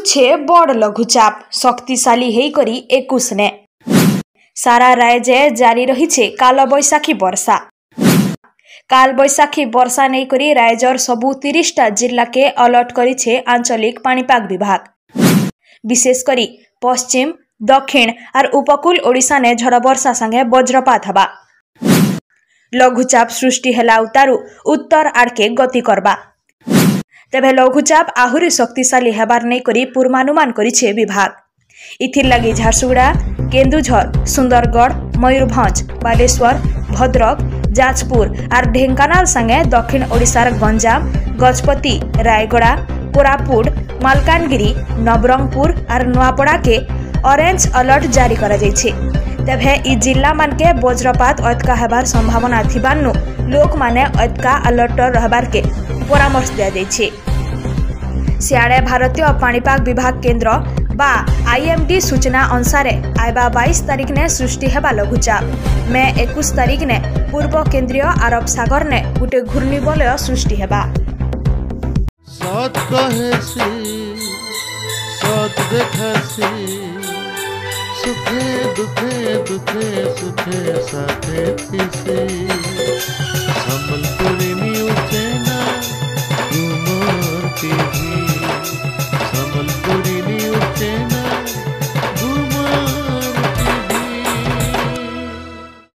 आसुछे बड़ लघुचाप शक्तिशाली हेकरी 21 ने सारा राज्य जारी रही काल बैशाखी वर्षा। काल बैशाखी वर्षा नहीं करी राज्यर सबू 30टा जिला के अलर्ट करी आंचलिक पाणीपाग विभाग। विशेषकरी पश्चिम दक्षिण और उपकूल ओडिशा ने झड़ वर्षा संगे वज्रपात हवा। लघुचाप सृष्टि हेला उतारू उत्तर आड़के गति करबा। तेबे लघुचाप आहुरी शक्तिशाली हेबार नहीं करी पूर्वानुमान करिछे विभाग। इथिर लगी झारसुगुड़ा केन्दुझर सुंदरगढ़ मयूरभंज बालेश्वर भद्रक जाजपुर और ढेंकानाल संगे दक्षिण ओडिशार गंजाम गजपति रायगड़ा कोरापुट मालकानगिरी नवरंगपुर और नुआपड़ा के ऑरेंज अलर्ट जारी करा जायछि। तेबे इ जिला मान के वज्रपात अटका हेबार संभावना थिबानु लोक माने अटका अलर्ट रहबार के परामर्श दिया जायछि। सियाड़े भारतीय पाणीपाग विभाग केन्द्र बा आईएमडी सूचना अनुसार आयबा 22 तारीख ने सृष्टि हेबा लघुचाप मे 21 तारीख ने पूर्व केंद्रीय अरब सागर ने गुटे घूर्णिबलय सृष्टि हेबा। सुखे दुखे दुखे सुखे साथे थिसे संबलपुरी न्यूज़ चैनल